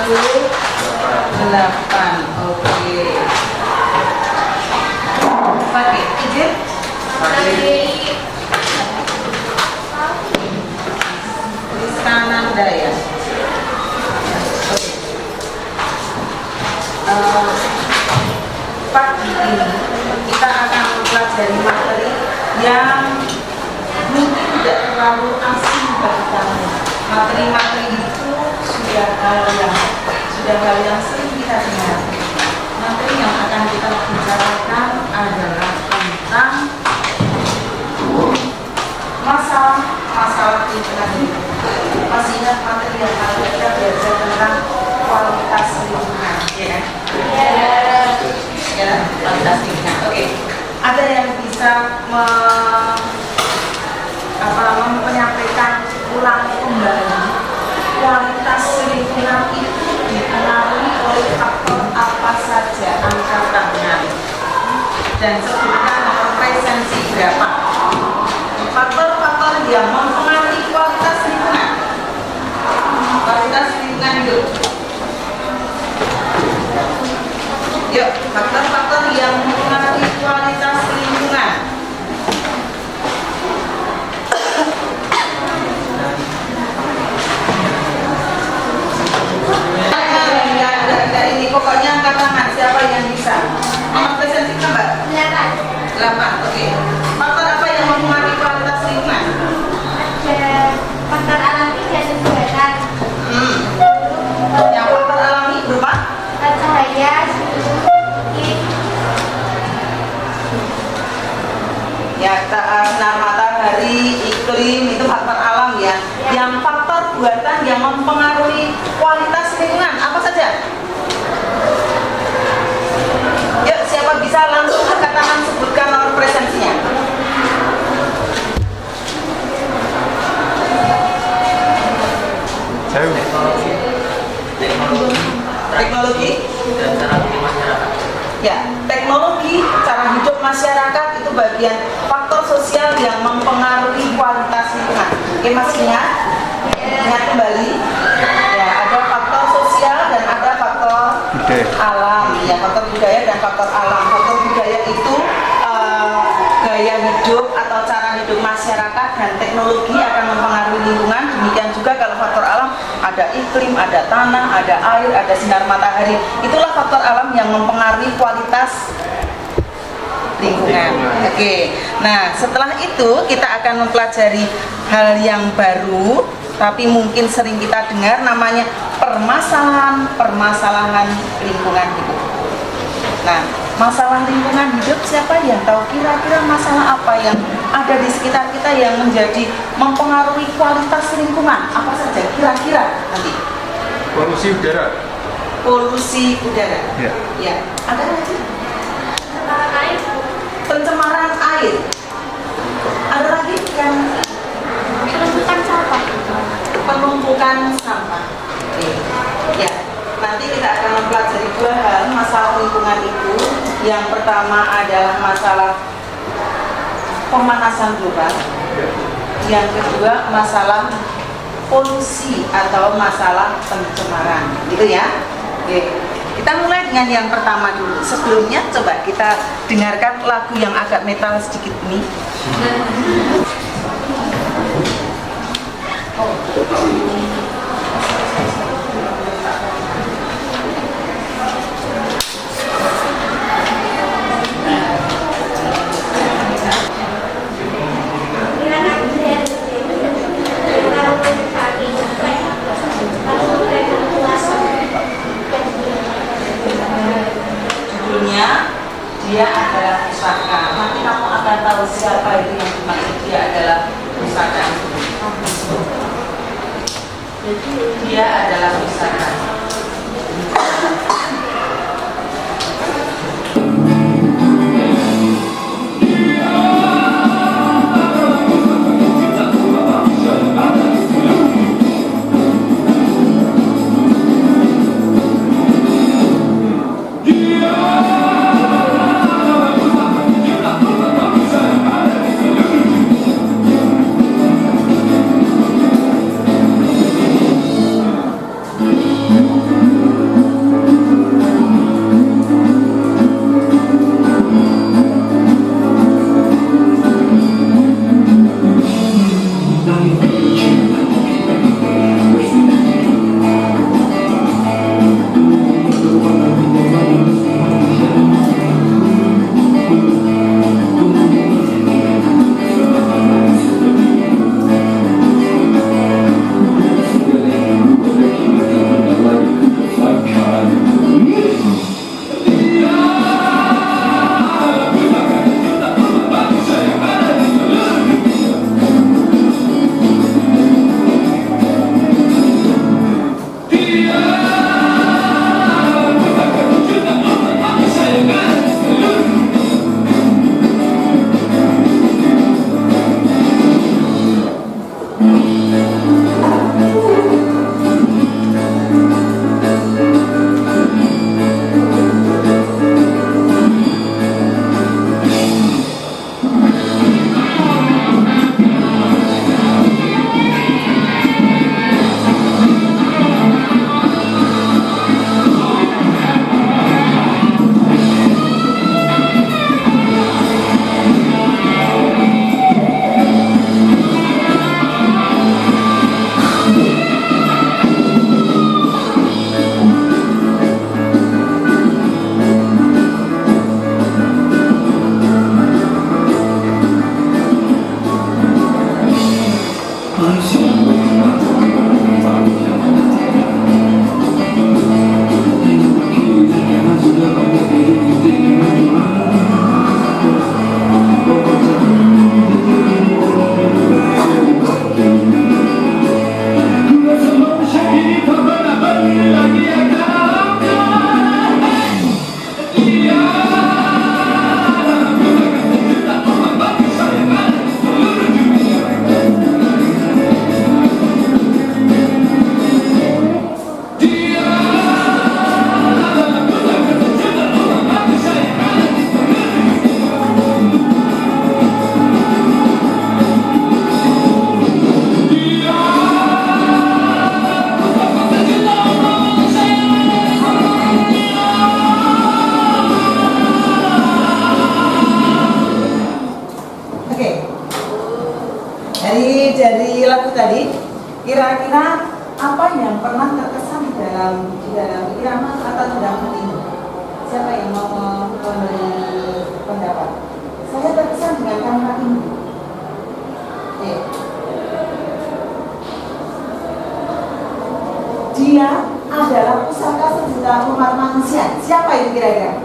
28. Oke. Pakai izin? Rizkananda ya. Pagi ini kita akan mempelajari materi yang mungkin tidak terlalu asing bagi kamu. Materi-materi itu sudah hal yang sering kita dengar. Materi yang akan kita bicarakan adalah tentang masalah lingkungan hidup. Masih ingat materi yang kita belajar tentang kualitas lingkungan, ya kan? Ya, kualitas lingkungan. Oke. Ada yang bisa menyampaikan ulang kembali kualitas lingkungan itu dipengaruhi oleh faktor apa saja? Angkat tangan dan sebutkan nomor presensi berapa faktor-faktor yang mempengaruhi kualitas lingkungan hidup. Yuk, faktor-faktor yang mempengaruhi kualitas lingkungan. Ini pokoknya angkat tangan siapa yang bisa. Nomor presensi Mbak? 8. Oke. Faktor apa yang mempengaruhi kualitas lingkungan? Ada faktor alami dan buatan. Yang faktor alami berupa Cahaya, ya, sinar matahari, iklim itu faktor alam ya. Yang faktor buatan yang mempengaruhi kualitas lingkungan apa saja? Yuk, siapa bisa langsung angkat tangan sebutkan nomor presensinya? Teknologi dan cara hidup masyarakat. ya, teknologi cara hidup masyarakat itu bagian faktor sosial yang mempengaruhi kualitas lingkungan. Oke, Mas ingat kembali ya, ada faktor sosial dan ada faktor alam ya, faktor budaya dan faktor alam. Faktor budaya itu gaya hidup atau cara hidup masyarakat, dan teknologi akan mempengaruhi lingkungan. Demikian juga kalau faktor alam, ada iklim, ada tanah, ada air, ada sinar matahari. Itulah faktor alam yang mempengaruhi kualitas lingkungan. Oke. Nah, setelah itu kita akan mempelajari hal yang baru, tapi mungkin sering kita dengar, namanya permasalahan lingkungan hidup. Nah, masalah lingkungan hidup, siapa yang tahu kira-kira masalah apa yang ada di sekitar kita yang menjadi mempengaruhi kualitas lingkungan? Apa saja kira-kira nanti? Polusi udara. Polusi udara. Ya. Ya. Ada lagi? pencemaran air. Pencemaran air. Ada lagi yang Penumpukan sampah. penumpukan sampah. Oke. Ya. Nanti kita akan mempelajari 2 hal masalah lingkungan itu. Yang pertama adalah masalah pemanasan global. Yang kedua masalah polusi atau masalah pencemaran, gitu ya. Oke. Kita mulai dengan yang pertama dulu. Sebelumnya coba kita dengarkan lagu yang agak metal sedikit ini. Judulnya Dia Adalah Pusaka. Nanti kamu akan tahu siapa itu yang dimaksud dia adalah pusaka. Dia adalah pusaka. tadi, kira-kira apa yang pernah terkesan di dalam irama kata tendangan ini? Siapa yang mau memberi pendapat? Saya terkesan dengan kalimat ini. Oke. Dia adalah pusaka sejuta umat manusia. Siapa itu kira-kira?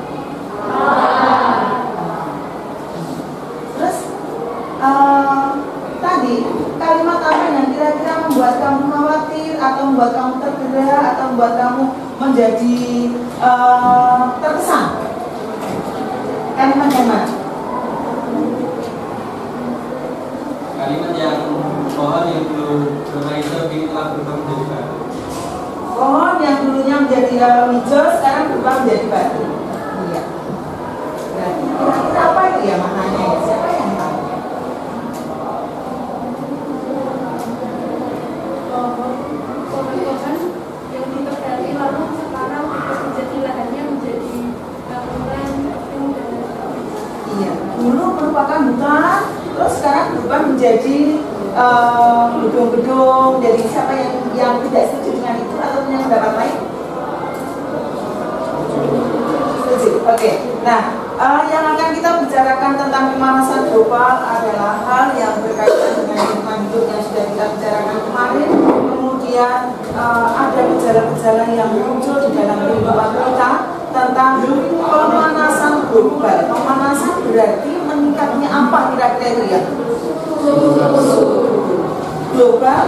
Terus tadi kalimat apa yang kira-kira membuat kamu khawatir atau membuat kamu tergerak atau membuat kamu menjadi terkesan? Kalimat yang mana? Kalimat yang pohon yang dulu berwarna hijau kini telah berubah menjadi batu. Pohon yang dulunya menjadi hijau sekarang berubah menjadi batu. Iya. Berarti kira-kira apa itu ya maknanya? Siapa yang tahu? Pohon-pohon yang ditebali lalu sekarang menjadi lahannya menjadi bangunan dan Iya. Dulu merupakan hutan, terus sekarang berubah menjadi gedung-gedung. Jadi siapa yang tidak setuju dengan itu atau punya pendapat lain? Setuju. Oke. Nah, yang akan kita bicarakan tentang pemanasan global adalah hal yang berkaitan dengan lingkungan hidup yang sudah kita bicarakan kemarin. Kemudian ada gejala-gejala yang muncul di dalam kehidupan kita tentang pemanasan global. Pemanasan berarti meningkatnya apa kira-kira itu ya? Global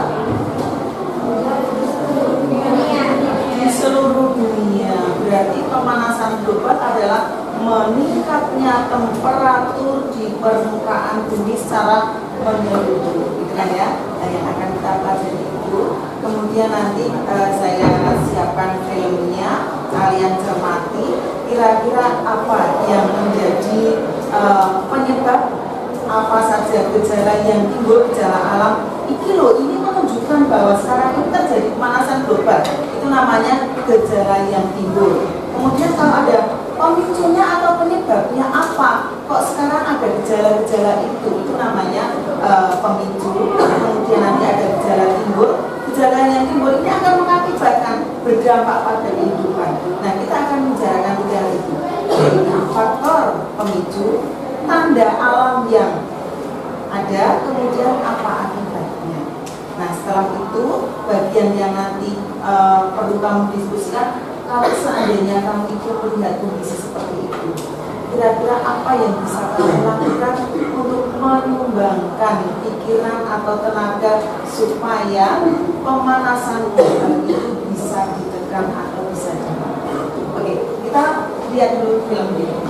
di seluruh dunia. Berarti pemanasan global adalah meningkatnya temperatur di permukaan bumi secara menyeluruh, gitu kan ya? Nah, yang akan kita pelajari itu. Kemudian nanti saya siapkan filmnya, kalian cermati kira-kira apa yang menjadi penyebab apa saja gejala yang timbul, gejala alam. Ini menunjukkan bahwa sekarang ini terjadi pemanasan global. Itu namanya gejala yang timbul. Kemudian kalau ada pemicunya atau penyebabnya apa? Kok sekarang ada gejala-gejala itu namanya pemicu. Kemudian nanti ada gejala timbul. Gejala yang timbul ini akan mengakibatkan berdampak pada kehidupan. Nah, kita akan membicarakan gejala itu. Yaitu faktor pemicu, tanda alam yang ada, kemudian apa akibatnya. Nah, setelah itu bagian yang nanti perlu kamu diskusikan. Kalau seandainya kamu itu melihat kondisi seperti itu, kira-kira apa yang bisa kamu lakukan untuk menyumbangkan pikiran atau tenaga supaya pemanasan global itu bisa ditekan atau bisa diatasi. Oke, kita lihat dulu film ini.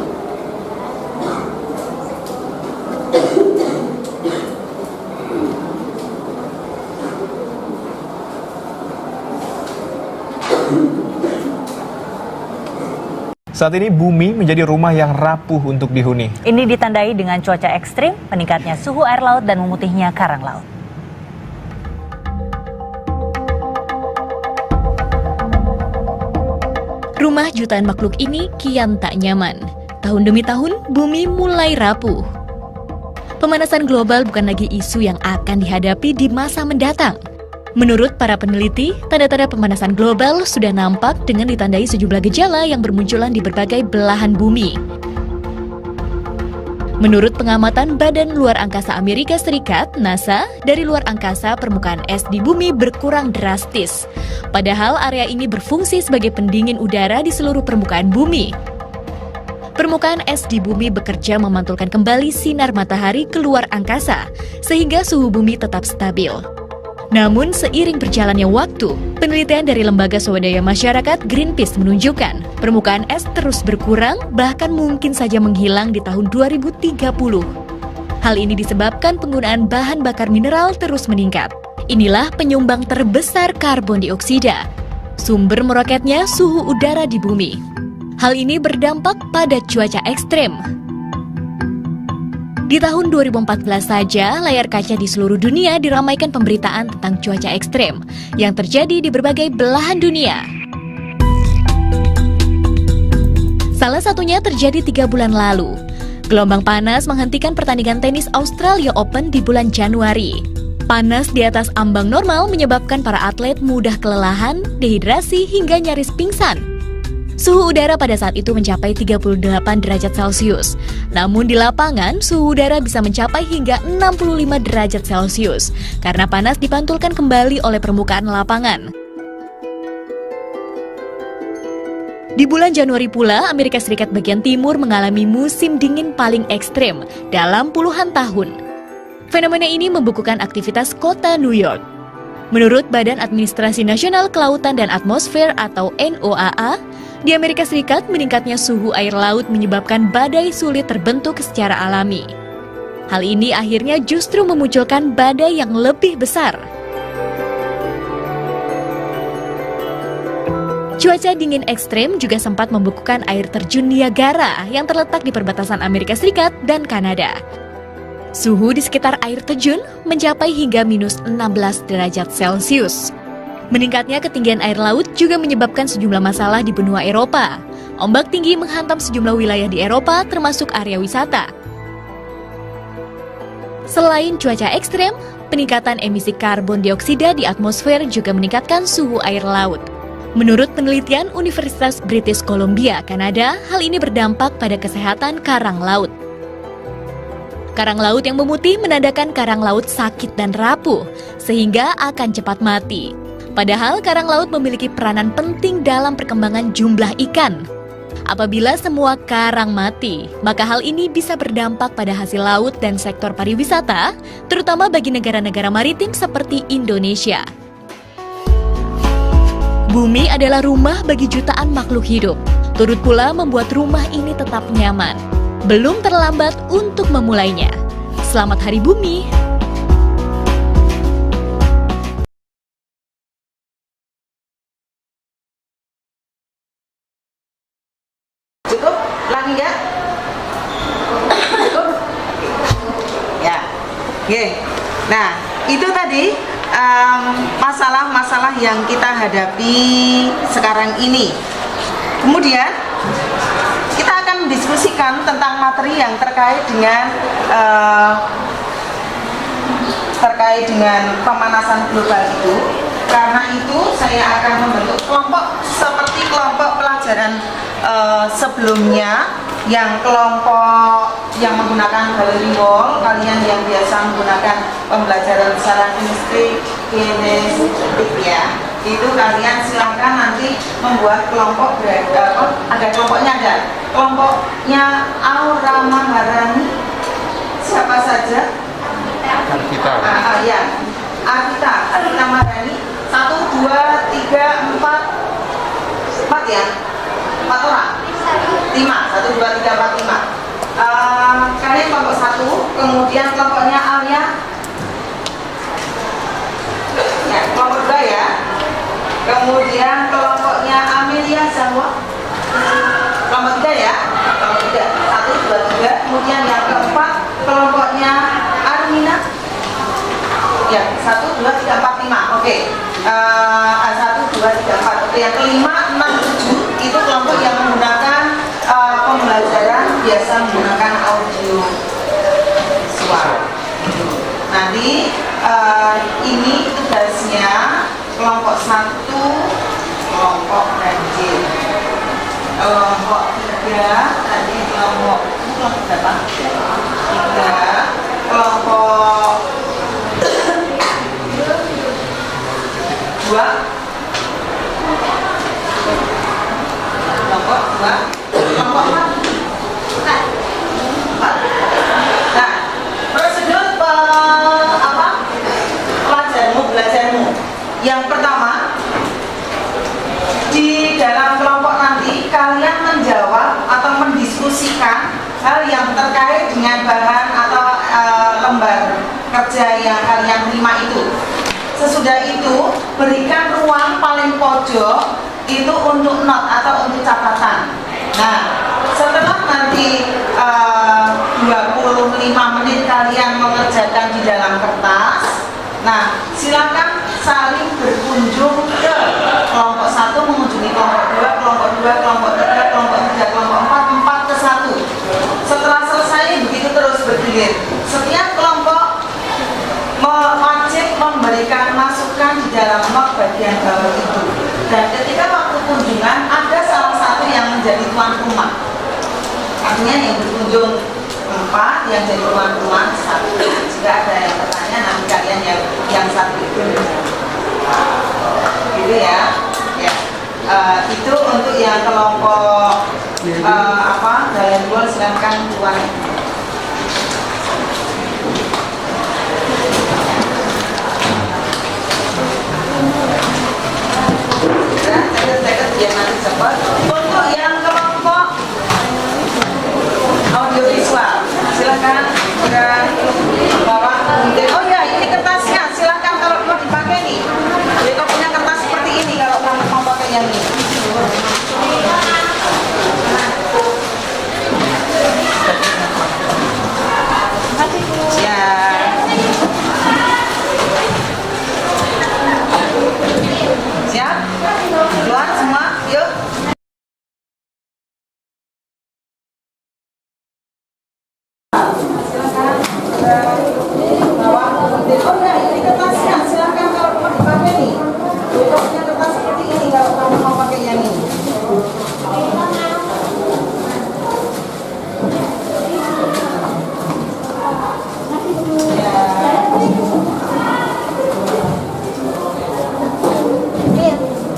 Saat ini bumi menjadi rumah yang rapuh untuk dihuni. Ini ditandai dengan cuaca ekstrim, meningkatnya suhu air laut dan memutihnya karang laut. Rumah jutaan makhluk ini kian tak nyaman. Tahun demi tahun, bumi mulai rapuh. Pemanasan global bukan lagi isu yang akan dihadapi di masa mendatang. Menurut para peneliti, tanda-tanda pemanasan global sudah nampak dengan ditandai sejumlah gejala yang bermunculan di berbagai belahan bumi. Menurut pengamatan Badan Luar Angkasa Amerika Serikat, NASA, dari luar angkasa permukaan es di bumi berkurang drastis. Padahal area ini berfungsi sebagai pendingin udara di seluruh permukaan bumi. Permukaan es di bumi bekerja memantulkan kembali sinar matahari ke luar angkasa, sehingga suhu bumi tetap stabil. Namun, seiring berjalannya waktu, penelitian dari Lembaga Swadaya Masyarakat Greenpeace menunjukkan permukaan es terus berkurang, bahkan mungkin saja menghilang di tahun 2030. Hal ini disebabkan penggunaan bahan bakar mineral terus meningkat. Inilah penyumbang terbesar karbon dioksida, sumber meroketnya suhu udara di bumi. Hal ini berdampak pada cuaca ekstrem. Di tahun 2014 saja, layar kaca di seluruh dunia diramaikan pemberitaan tentang cuaca ekstrem yang terjadi di berbagai belahan dunia. Salah satunya terjadi 3 bulan lalu. Gelombang panas menghentikan pertandingan tenis Australia Open di bulan Januari. Panas di atas ambang normal menyebabkan para atlet mudah kelelahan, dehidrasi, hingga nyaris pingsan. Suhu udara pada saat itu mencapai 38 derajat Celcius. Namun di lapangan, suhu udara bisa mencapai hingga 65 derajat Celcius karena panas dipantulkan kembali oleh permukaan lapangan. Di bulan Januari pula, Amerika Serikat bagian timur mengalami musim dingin paling ekstrem dalam puluhan tahun. Fenomena ini membukukan aktivitas kota New York. Menurut Badan Administrasi Nasional Kelautan dan Atmosfer atau NOAA, di Amerika Serikat meningkatnya suhu air laut menyebabkan badai sulit terbentuk secara alami. Hal ini akhirnya justru memunculkan badai yang lebih besar. Cuaca dingin ekstrem juga sempat membukukan air terjun Niagara yang terletak di perbatasan Amerika Serikat dan Kanada. Suhu di sekitar air terjun mencapai hingga minus 16 derajat Celcius. Meningkatnya ketinggian air laut juga menyebabkan sejumlah masalah di benua Eropa. Ombak tinggi menghantam sejumlah wilayah di Eropa termasuk area wisata. Selain cuaca ekstrem, peningkatan emisi karbon dioksida di atmosfer juga meningkatkan suhu air laut. Menurut penelitian Universitas British Columbia, Kanada, hal ini berdampak pada kesehatan karang laut. Karang laut yang memutih menandakan karang laut sakit dan rapuh, sehingga akan cepat mati. Padahal karang laut memiliki peranan penting dalam perkembangan jumlah ikan. Apabila semua karang mati, maka hal ini bisa berdampak pada hasil laut dan sektor pariwisata, terutama bagi negara-negara maritim seperti Indonesia. Bumi adalah rumah bagi jutaan makhluk hidup, turut pula membuat rumah ini tetap nyaman. Belum terlambat untuk memulainya. Selamat Hari Bumi! Cukup? Lagi nggak? Cukup? Ya. Oke. Nah, itu tadi masalah-masalah yang kita hadapi sekarang ini. Kemudian kita akan mendiskusikan tentang materi yang terkait dengan pemanasan global itu. Karena itu saya akan membentuk kelompok seperti kelompok pelajaran sebelumnya, yang kelompok yang menggunakan gallery wall, kalian yang biasa menggunakan pembelajaran secara kinesthetik ya, itu kalian silakan nanti membuat kelompok, ada kelompoknya, ada kelompoknya Aura Maharani, siapa saja? Kita. Ya, Arvita Maharani, 1, 2, 3, 4 ya, 4 orang, 5, 1, 2, 3, 4, 5. Kalian kelompok 1, kemudian kelompoknya Alia, ya, kelompok 2 ya, kemudian kelompoknya Amelia Zahwa, kelompok 3 ya, kelompok 3, 1, 2, 3, kemudian yang keempat kelompoknya Armina, ya, 1, 2, 3, 4, 5, oke. 1, 2, 3, 4, oke. Yang kelima, 6, 7 itu kelompok yang menggunakan pembelajaran biasa menggunakan audio suara. Nanti ini tugasnya kelompok 1, kelompok ganjil, kelompok 3 tadi kelompok berapa? 3, kelompok 2, kelompok 2, kelompok 4. Nah, prosedur belajarmu. Yang pertama, di dalam kelompok nanti kalian menjawab atau mendiskusikan hal yang terkait dengan bahan atau lembar kerja yang kalian terima itu. Sesudah itu, berikan ruang paling pojok itu untuk not atau untuk catatan. Nah, setelah nanti 25 menit kalian mengerjakan di dalam kertas, nah silakan saling berkunjung ke kelompok 1 mengunjungi kelompok 2, kelompok 2, kelompok 3, kelompok 3, kelompok 4, 4 ke 1. Setelah selesai begitu terus bergilir. Setiap kelompok wajib bagian bawah itu. Dan ketika waktu kunjungan ada salah satu yang menjadi tuan rumah. Artinya yang berkunjung 4, yang jadi tuan rumah 1. Jika ada yang bertanya, nanti kalian yang 1 itu. Gitu ya. Ya. Itu untuk yang kelompok Dalian Gol, silakan tuan. Saya biar nanti cepat. Untuk yang kelompok audiovisual, silakan bawa. Oh ya, ini kertasnya, silakan kalau mau dipakai nih. Jadi kau punya kertas seperti ini kalau kamu mau pakai yang ini. Ya. Siap? Keluar semua, yuk. Silakan bawa. Oh ya, ini kertasnya, silakan kalau mau dipakai nih. Jadi kau punya kertas seperti ini kalau kamu mau pakai yang ini.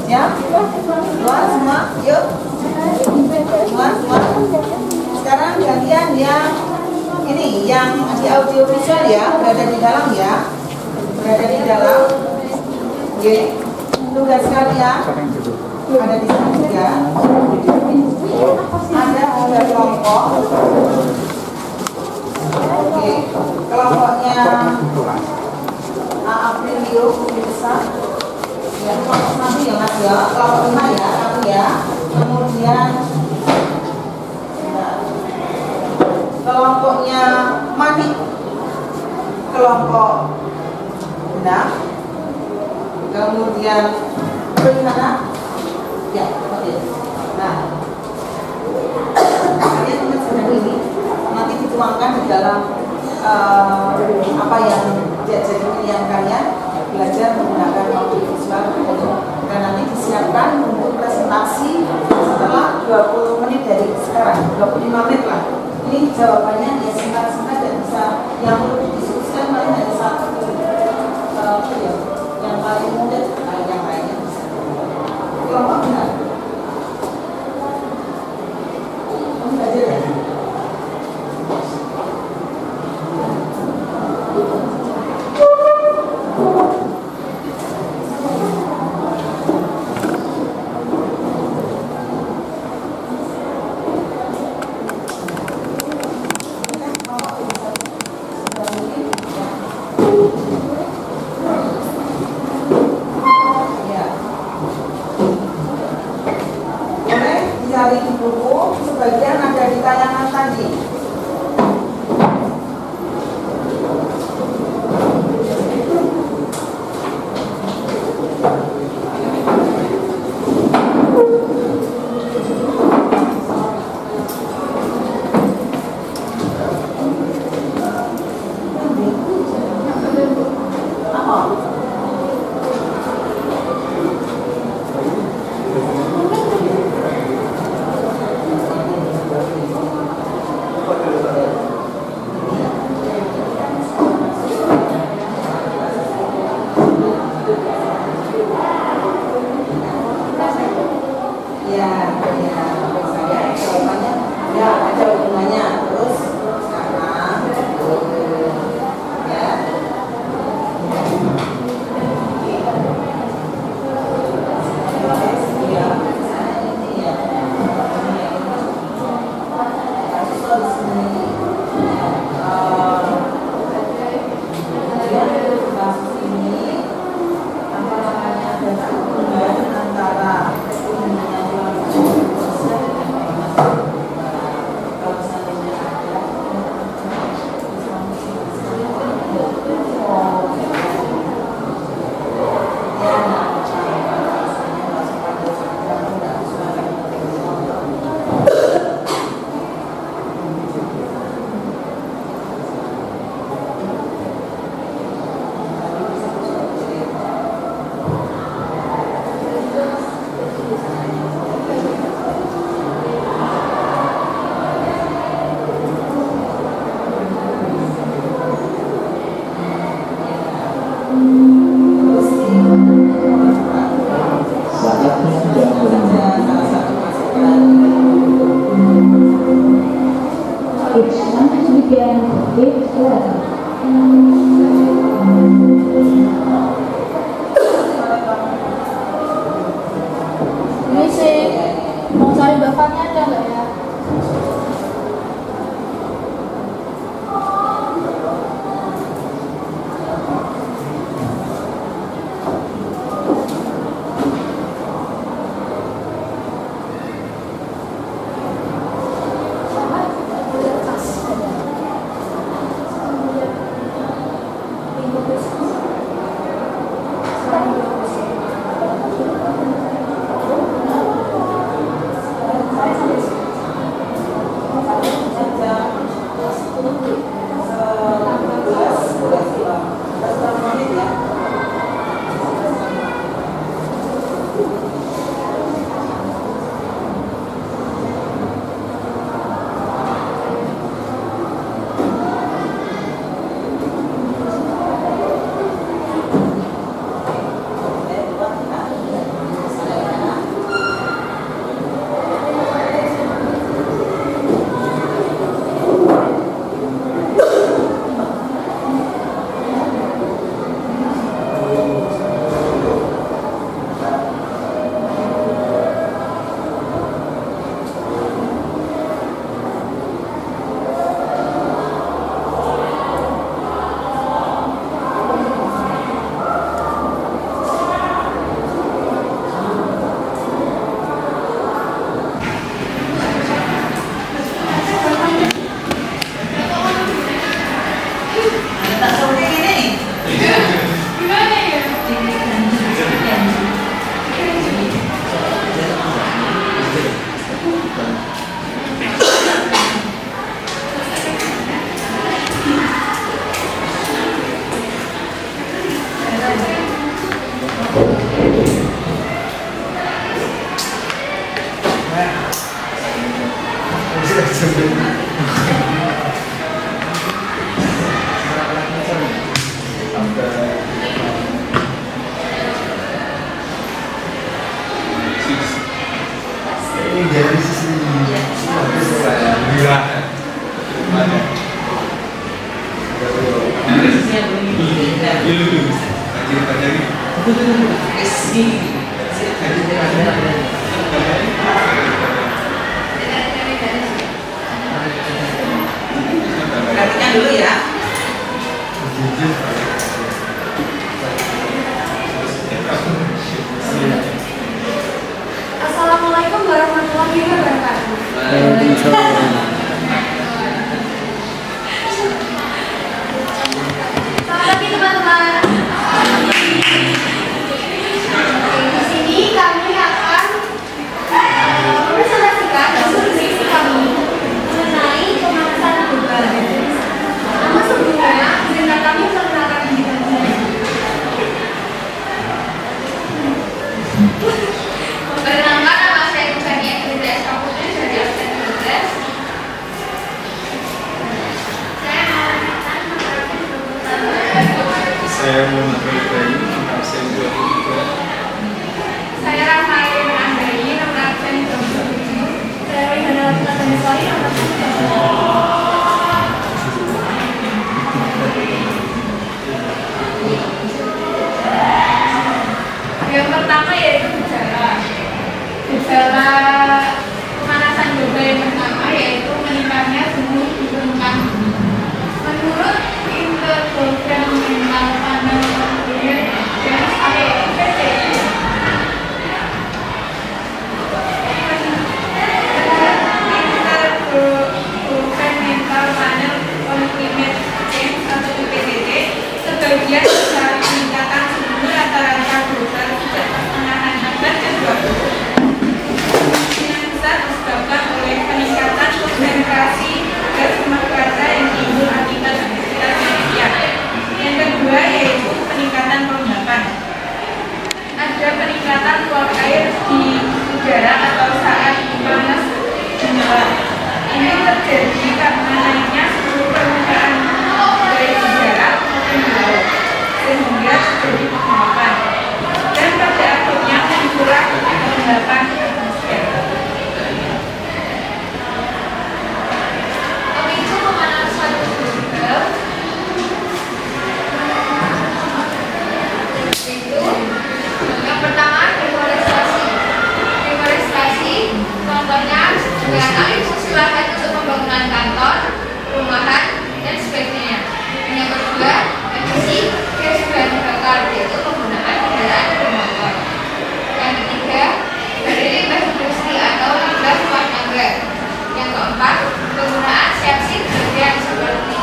Ya, keluar semua, yuk. Keluar semua. Sekarang gantian yang ini, yang di audiovisual ya, berada di dalam ya, berada di dalam. Oke, tugas kalian ada di sini juga. Ada 3 kelompok. Oke, kelompoknya Aprilio besar. Ya, kelompok 1 ya Mas ya, kelompok 5 ya, kamu ya. Kemudian kelompoknya Manik, kelompok Benang. Kemudian Bagaimana? Ya, oke. Nah, kalian ingat sebenarnya ini nanti dituangkan di dalam apa yang jadi pilihan kalian, belajar menggunakan audiovisual dan nanti disiapkan untuk presentasi setelah 20 menit dari sekarang, 25 menit lah. Ini jawabannya ya singkat-singkat dan bisa yang perlu didiskusikan paling hanya satu yang paling mudah, yang lainnya bisa. Kelompok benar. Kamu belajar ya? Cari di buku, sebagian ada di tayangan tadi. Ini sih mau cari bapaknya ada nggak ya? Perhatikan dulu ya. Assalamualaikum warahmatullahi wabarakatuh. Selamat pagi teman-teman. Di sini kami akan presentasikan diskusi kami mengenai pemanasan global. Namun sebelumnya, izinkan kami memperkenalkan diri kami. Perkenalkan, nama saya Kusania Krida SK Putri dari absen 12. Saya Muhammad Ibrahim, absen 23. Saya Rafael Anggraini, nomor absen 27. Saya Rihana Latana Sari, nomor absen 27. Yang pertama yaitu gejala. Gejala pemanasan global yang pertama yaitu meningkatnya suhu di permukaan bumi. Menurut Intergovernmental Panel on Climate Change (IPCC), Intergovernmental Panel on Climate Change atau IPCC, sebagian besar peningkatan suhu rata-rata global sejak pertengahan abad ke-20 besar disebabkan oleh peningkatan konsentrasi gas rumah kaca yang timbul akibat aktivitas manusia. Yang kedua yaitu peningkatan pelembapan. Ada peningkatan uap air di udara atau saat panas menyebar. Ini terjadi karena naiknya suhu permukaan baik di darat maupun di laut, sehingga terjadi pelembapan. Dan pada akhirnya mengurangi pelembapan atmosfer. lingkungan kantor, perumahan, dan sebagainya. Yang kedua, emisi gas bahan bakar, yaitu penggunaan kendaraan bermotor. Yang ketiga, dari limbah industri atau limbah rumah tangga. Yang keempat, penggunaan CFC berbagai seperti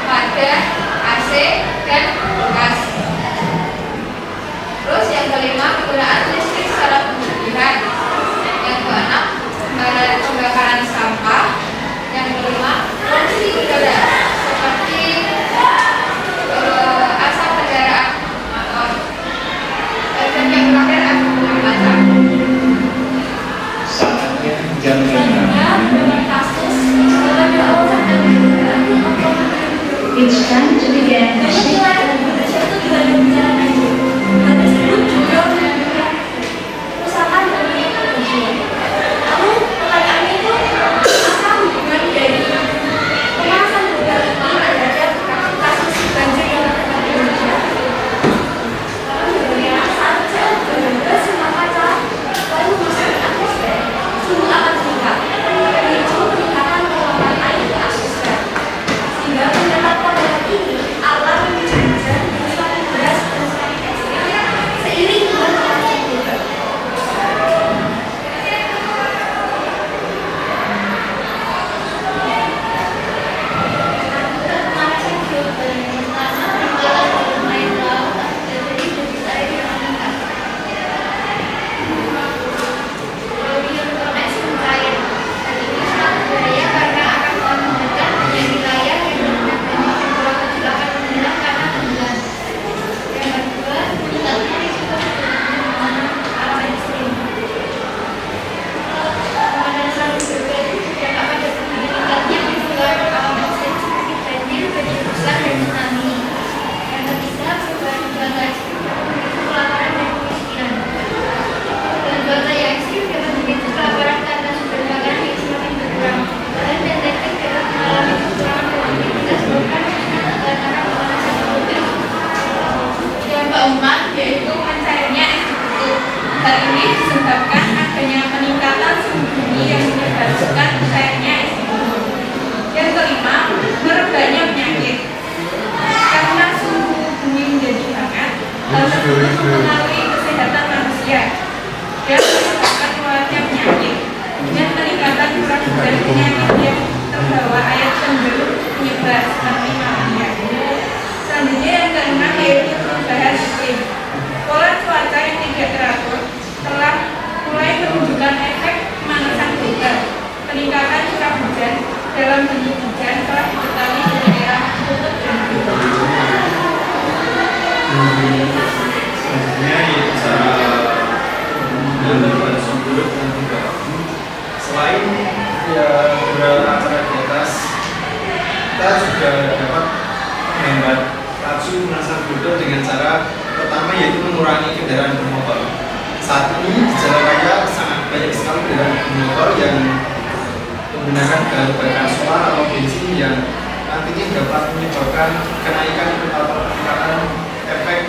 wadah, AC, dan gas. Terus yang kelima, penggunaan listrik secara berlebihan. Yang keenam, pembakaran sampah. Yang kelima, polusi udara seperti asap kendaraan motor. Dan yang terakhir, aktivitas macam. Saatnya jaminan. It's time to begin the shift. Yaitu mencairnya es tutup. Hal ini disebabkan adanya peningkatan suhu bumi yang menyebabkan mencairnya es tutup. Yang kelima, merebaknya penyakit. Karena suhu bumi menjadi hangat, hal tersebut mempengaruhi kesehatan manusia dan menyebabkan keluarnya penyakit dan peningkatan curah hujan penyakit yang terbawa air cenderung menyebar seperti malaria. Selanjutnya yang keenam yaitu perubahan iklim. Pola cuaca yang tidak teratur telah mulai menunjukkan efek pemanasan global. Peningkatan curah hujan dalam bentuk hujan telah diketahui di daerah kutub dan kutub. Selanjutnya yaitu cara menggunakan sumber dan juga selain ya beberapa cara di atas, kita juga dapat menghambat laju pemanasan global dengan cara pertama yaitu mengurangi kendaraan bermotor. Saat ini di jalan raya sangat banyak sekali kendaraan bermotor yang menggunakan bahan bakar solar atau bensin yang nantinya dapat menyebabkan kenaikan atau peningkatan efek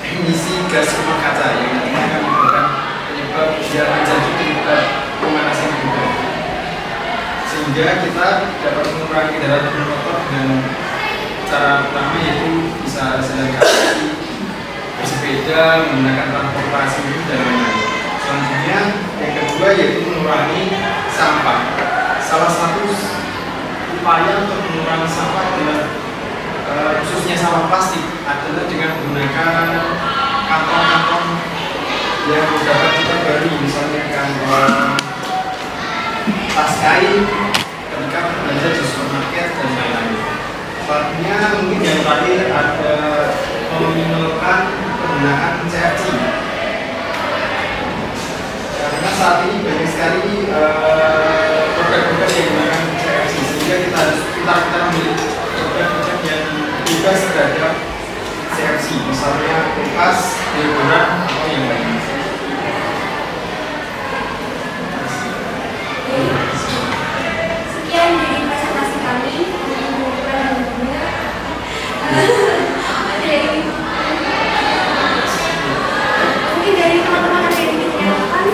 emisi gas rumah kaca yang nantinya akan menyebabkan penyebab yang menjadi penyebab pemanasan global. Sehingga kita dapat mengurangi kendaraan bermotor dengan cara pertama yaitu bisa jalan kaki, bersepeda, menggunakan transportasi umum dan lain-lain. Selanjutnya yang kedua yaitu mengurangi sampah. Salah satu upaya untuk mengurangi sampah adalah khususnya sampah plastik adalah dengan menggunakan kantong-kantong yang dapat kita beli, misalnya kantong tas kain ketika berbelanja di supermarket dan lain-lain. Selanjutnya mungkin yang terakhir ada meminimalkan penggunaan CFC. Karena saat ini banyak sekali produk-produk yang menggunakan CFC, sehingga kita harus kita memilih produk-produk yang bebas terhadap CFC, misalnya kulkas, deodoran atau yang lainnya. Sekian dari presentasi kami. Mungkin dari teman-teman ada yang ingin ditanyakan.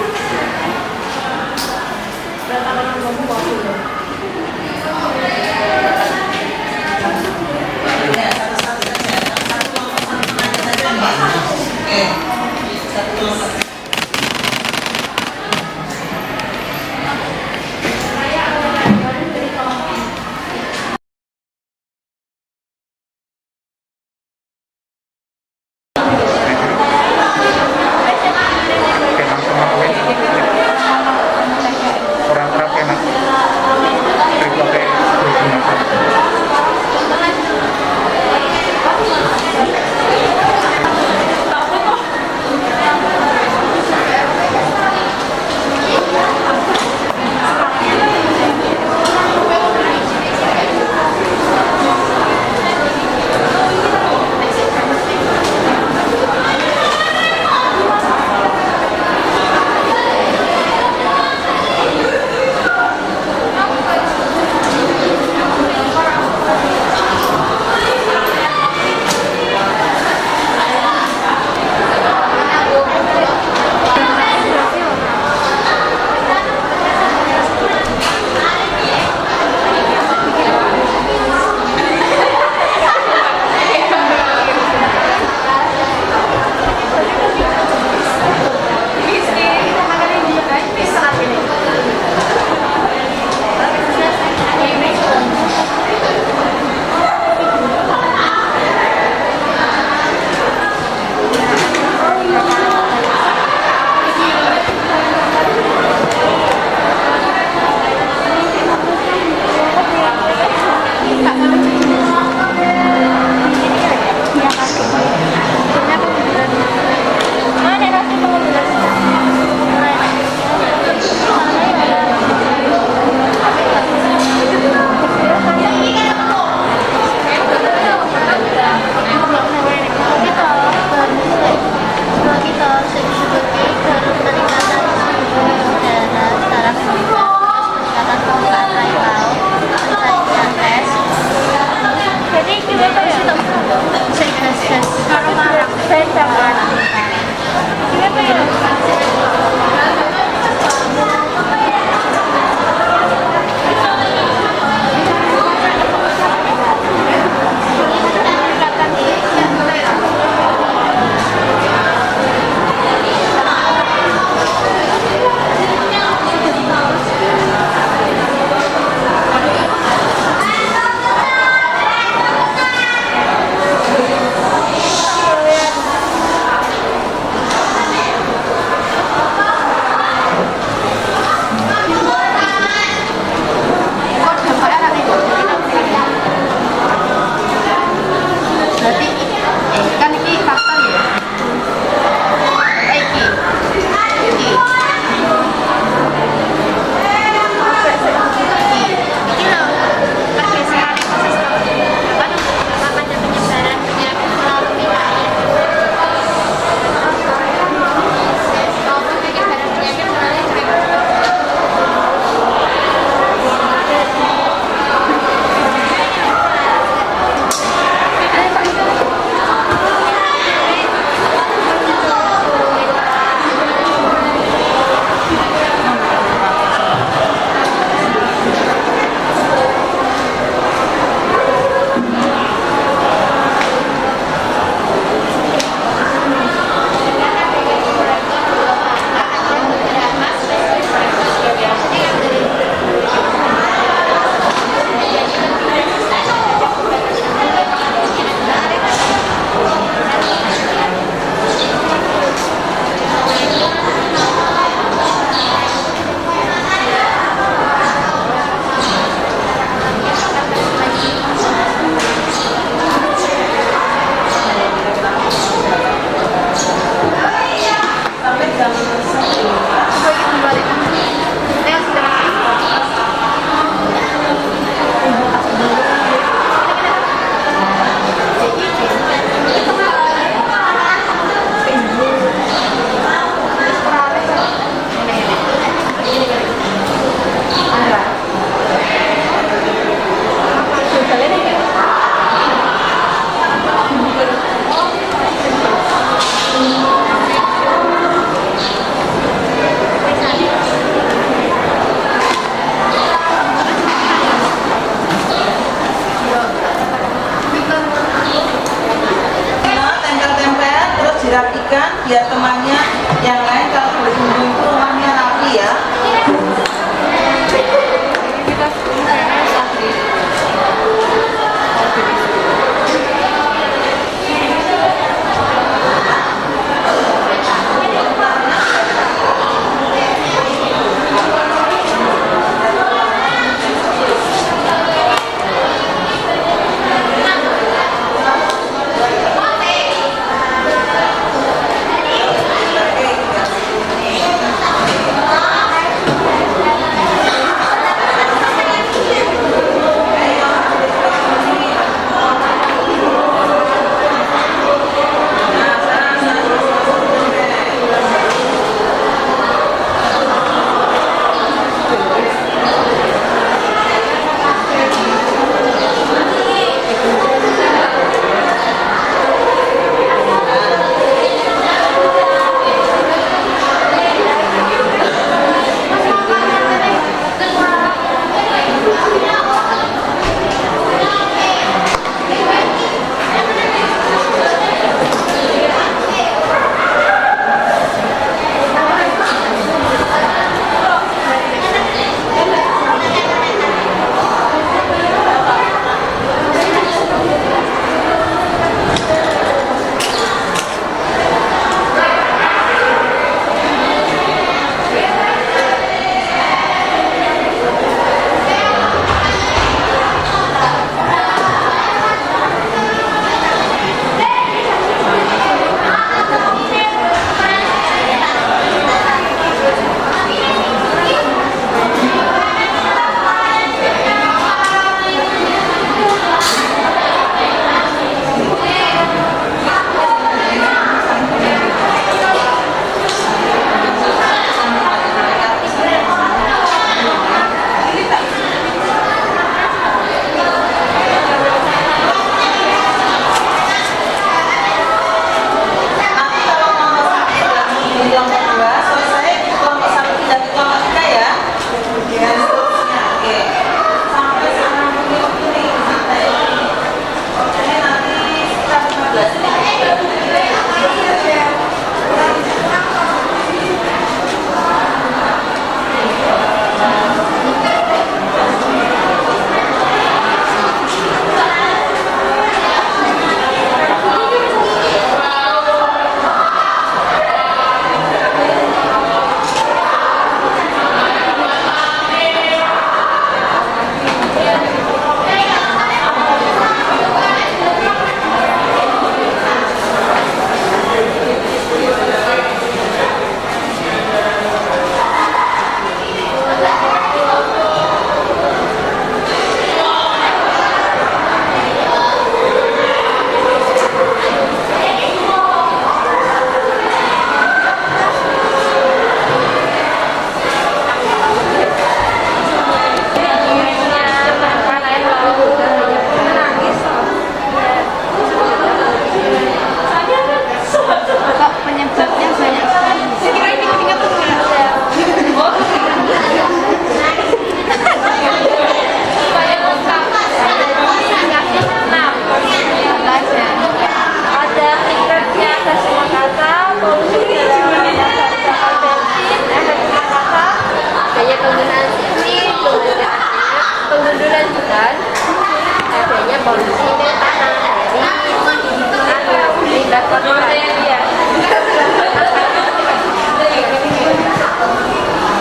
biar temannya yang lain kalau berkunjung ke rumahnya rapi ya.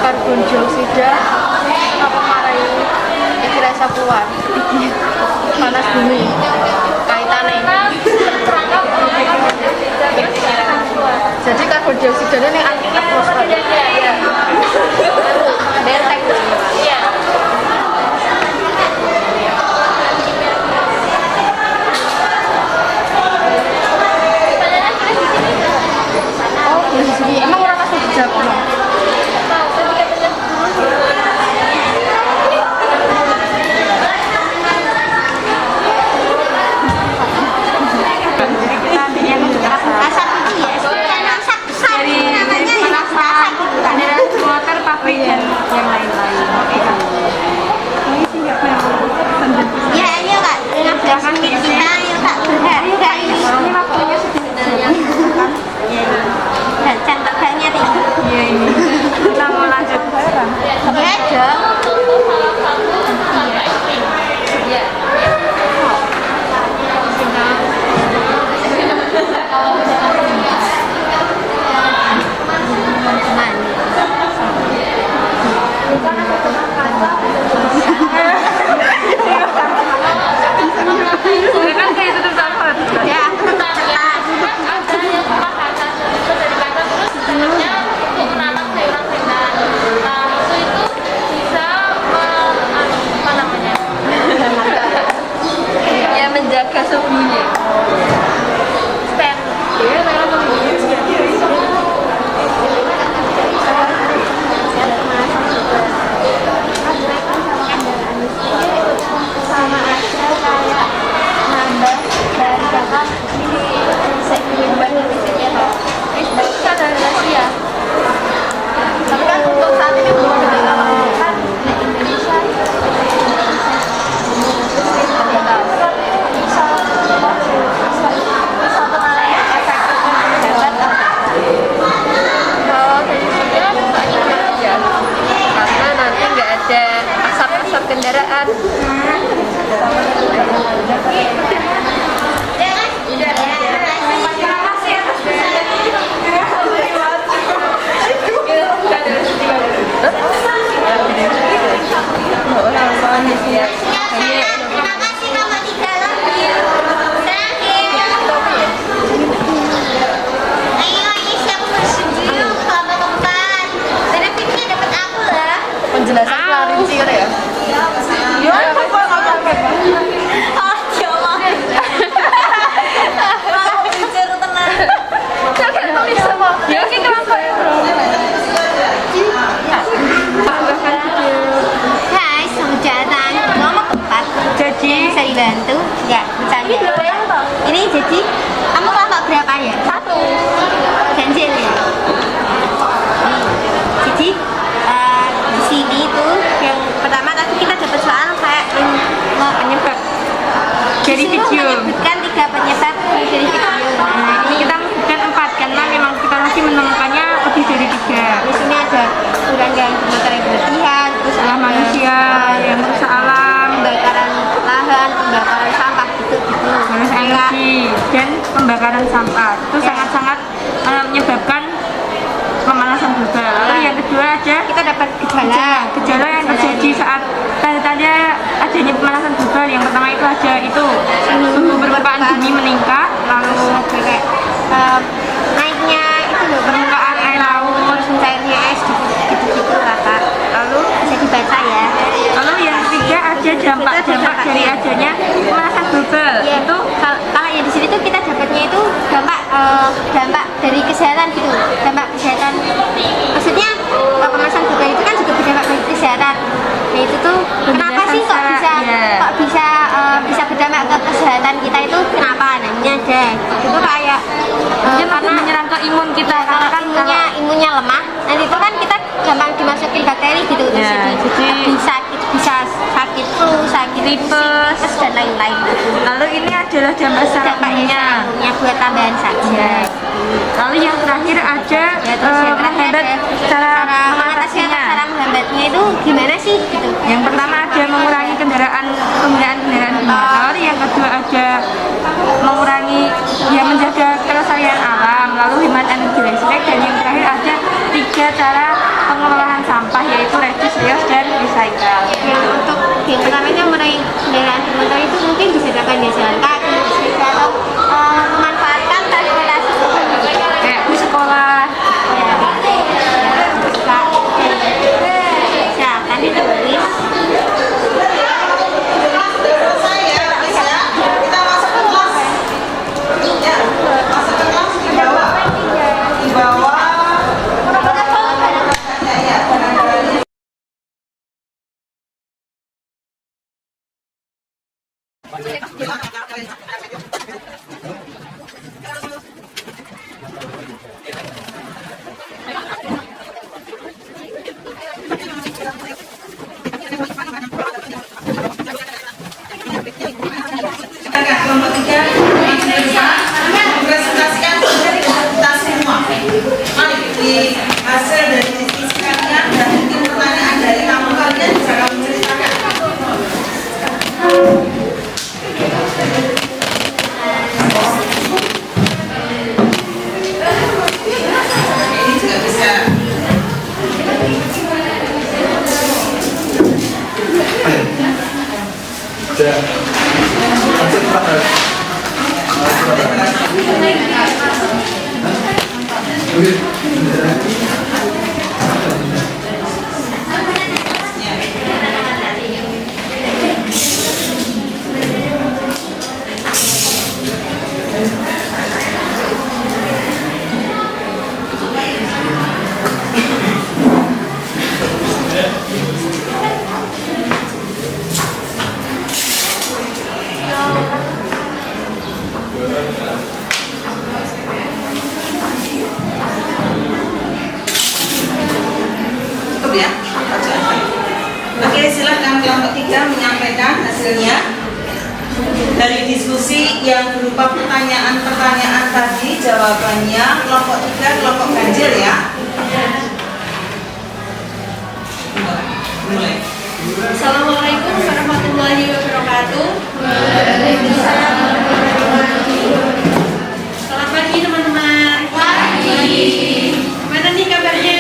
karbon dioksida apa marai iki rasa keluar panas bumi kaitannya jadi karbon dioksida ini atmosfer detek emang orang asli di Jepang. Dari motor pabrik dan yang lain-lain. kendaraan. Penjelasan rinci kan ya? Iya, apa? Ya, kita langsung. Hai, selamat datang. Nomor 4. Jadi Bisa dibantu? Enggak, bercanda. Ini jadi kamu kelompok berapa ya? 1. Ganjil ya. Jadi di sini tuh yang pertama tadi kita dapat soal kayak Penyebab dari disuruh video. menyebutkan 3 penyebab dari video. Nah, ini kita bukan 4 karena memang kita masih menemukannya lebih dari 3. Di sini ada kurang yang bermotor yang berlebihan, terus Salah ada, manusia yang merusak alam, pembakaran lahan, pembakaran sampah gitu. panas energi, dan pembakaran sampah. Itu sangat-sangat menyebabkan pemanasan global. Lalu yang kedua ada Kita dapat gejala yang terjadi saat tanda-tanda adanya pemanasan global. Yang pertama itu ada suhu permukaan bumi meningkat, lalu kayak naiknya itu loh permukaan air laut, cairnya es gitu lah Kak. lalu Bisa dibaca ya. yang ketiga ada dampak-dampak dari adanya pemanasan global. Ya, Itu kalau yang di sini tuh kita dapatnya itu dampak dari kesehatan gitu. Dampak kesehatan. Maksudnya pemanasan global itu kan juga berdampak bagi kesehatan. Nah itu tuh kenapa sih kok bisa berdampak ke kesehatan kita itu kenapa? Nah ini ada. Itu kayak karena menyerang ke imun kita karena kan imunnya lemah. Nanti itu kan kita gampang dimasukin bakteri gitu terus Ya, jadi bisa sakit flu, sakit tipes, dan lain-lain gitu. lalu ini adalah dampak secara umumnya. Dampaknya buat tambahan saja. Lalu yang terakhir ada menghambat cara mengatasinya. Cara menghambatnya itu gimana sih gitu? Yang pertama ada mengurangi penggunaan kendaraan bermotor. Lalu yang kedua ada mengurangi menjaga kelestarian alam, lalu hemat energi listrik, dan yang terakhir ada 3 cara pengelolaan sampah yaitu reduce, reuse, dan recycle. Untuk yang pertamanya mengurangi kendaraan bermotor itu mungkin bisa dilakukan di jalan kaki, bisa atau memanfaatkan transportasi umum Kayak di sekolah. ya. Silakan ditulis. Selesai ya, guys ya. Kita masuk ke kelas. Ya, masuk ke kelas di bawah. Di bawah. Ya, barang-barangnya. Kelompok 3 langsung ke depan mempresentasikan dari kita semua. Mari di hasil dari diskusi kalian dan mungkin pertanyaan dari tamu kalian bisa kamu ceritakan. Ini juga bisa. Cukup ya? Oke, silakan kelompok 3 menyampaikan hasilnya dari diskusi yang berupa pertanyaan-pertanyaan tadi. Jawabannya kelompok 3 kelompok ganjil ya. Mulai. Assalamualaikum wabarakatuh. Selamat pagi teman-teman. Pagi. Gimana nih kabarnya?